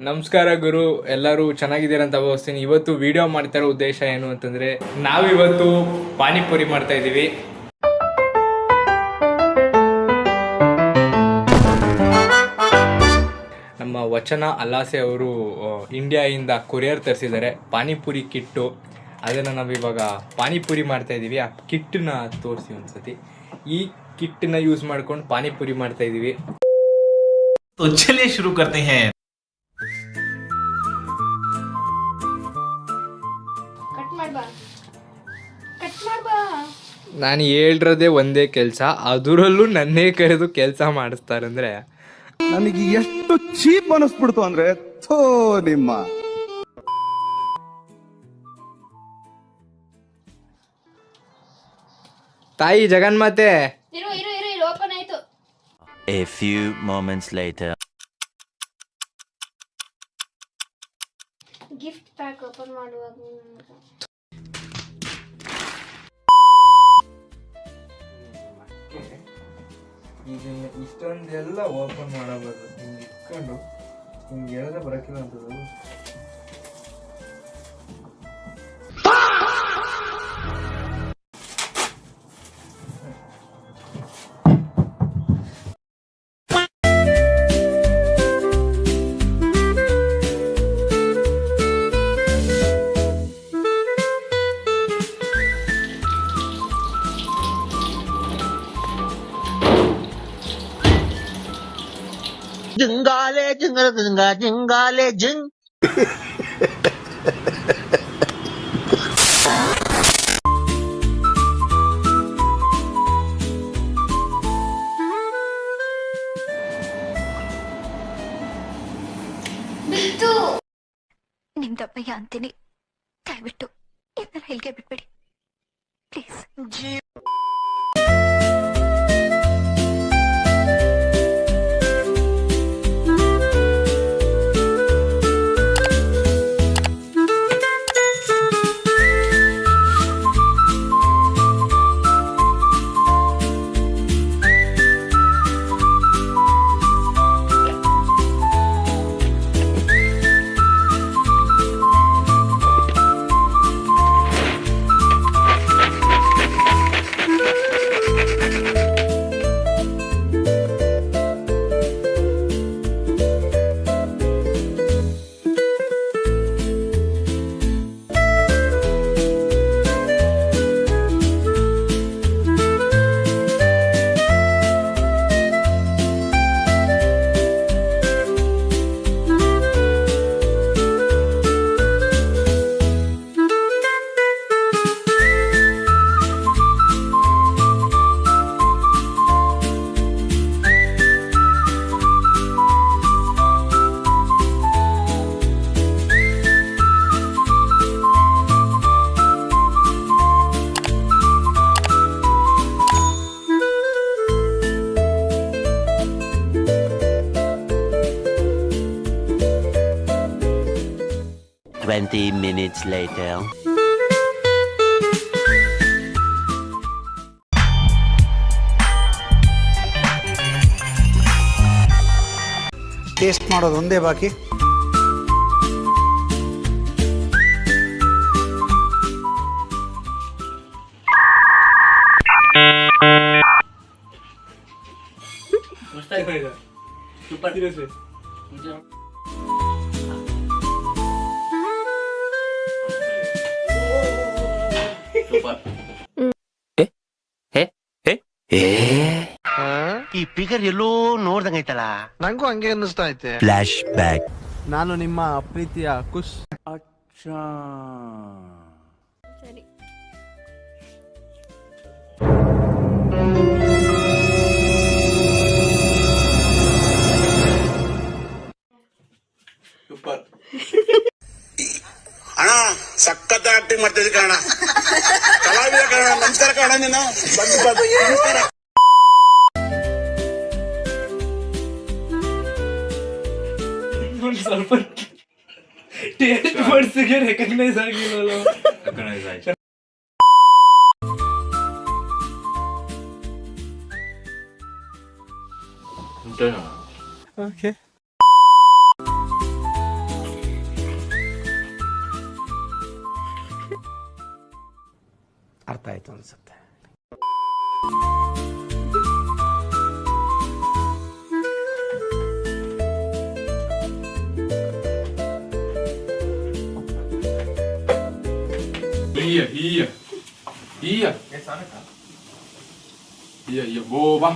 ನಮಸ್ಕಾರ ಗುರು, ಎಲ್ಲರೂ ಚೆನ್ನಾಗಿದ್ದೀರ ಅಂತ ಭಾವಿಸ್ತೀನಿ. ಇವತ್ತು ವಿಡಿಯೋ ಮಾಡ್ತಾ ಇರೋ ಉದ್ದೇಶ ಏನು ಅಂತಂದರೆ, ನಾವಿವತ್ತು ಪಾನಿಪುರಿ ಮಾಡ್ತಾ ಇದ್ದೀವಿ. ನಮ್ಮ ವಚನ ಅಲ್ಲಾಸೆ ಅವರು ಇಂಡಿಯಾಯಿಂದ ಕೊರಿಯರ್ ತರಿಸಿದ್ದಾರೆ ಪಾನಿಪುರಿ ಕಿಟ್ಟು. ಅದನ್ನು ನಾವಿವಾಗ ಪಾನಿಪುರಿ ಮಾಡ್ತಾ ಇದ್ದೀವಿ. ಆ ಕಿಟ್ಟನ್ನ ತೋರಿಸಿ ಒಂದ್ಸತಿ. ಈ ಕಿಟ್ಟನ್ನ ಯೂಸ್ ಮಾಡ್ಕೊಂಡು ಪಾನಿಪುರಿ ಮಾಡ್ತಾ ಇದ್ದೀವಿ. तो चलिए शुरू करते हैं. ನಾನು ಹೇಳಿರೋದೇ ಒಂದೇ ಕೆಲಸ, ಅದರಲ್ಲೂ ನನ್ನೇ ಕರೆದು ಕೆಲಸ ಮಾಡಿಸ್ತಾರಂದ್ರೆ ನನಗೆ ಎಷ್ಟು ಚೀಪ್ ಅನಿಸ್ಬಿಡ್ತು ಅಂದ್ರೆ ಥೋ ನಿಮ್ಮ. ತಾಯಿ ಜಗನ್ಮಾತೆ, ಓಪನ್ ಆಯ್ತು. A few moments later. Gift pack open ಮಾಡುವಾಗ ಇದನ್ನ ಇಷ್ಟೊಂದೆಲ್ಲ ಓಪನ್ ಮಾಡಬಾರ್ದು. ಹಿಂಗೆ ಇಟ್ಕೊಂಡು ಹಿಂಗೆ ಹೇಳಿದ್ರೆ ಬರೋಕ್ಕಿಲ್ಲ ಅಂತದ್ದು. ಜಿಂಗಾಲೆ ಜಿಂಗರ ಜಿಂಗ ಜಿಂಗಾಲೆ ಜಿಂಗ್. ನಿಮ್ದಪ್ಪಯ್ಯ ಅಂತೀನಿ, ದಯವಿಟ್ಟು ಇದನ್ನ ಹೇಳಿಕೆ ಬಿಟ್ಬಿಡಿ ಪ್ಲೀಸ್. Minutes later. ಟೇಸ್ಟ್ ಮಾಡೋದು ಒಂದೇ ಬಾಕಿ. ಈ ಫಿಗರ್ ಎಲ್ಲೋ ನೋಡ್ದಂಗೈತಲ್ಲ. ನಂಗೂ ಹಂಗೆ ಅನ್ನಿಸ್ತಾ ಐತೆ. Flash back. ನಾನು ನಿಮ್ಮ ಪ್ರೀತಿಯ ಕುಶ್. ಸರಿ, ಅಣ್ಣ ಸಖತ್ ಆಕ್ಟಿಂಗ್ ಮಾಡ್ತಿದ್ದೆ ಕಣ, ಕಲಾವಿದ ಕಣ, ನಮಸ್ಕಾರ ಕಣ. ನೀನು ಬಂದು ಸ್ವಲ್ಪ ಟೇಸ್ಟ್ ಬರ್ಸಿಗೆ ರೆಕಗ್ನೈಸ್ ಆಗಿಲ್ಲ. ಓಕೆ. ಆಯ್ತು ಅನ್ಸುತ್ತೆ. boba,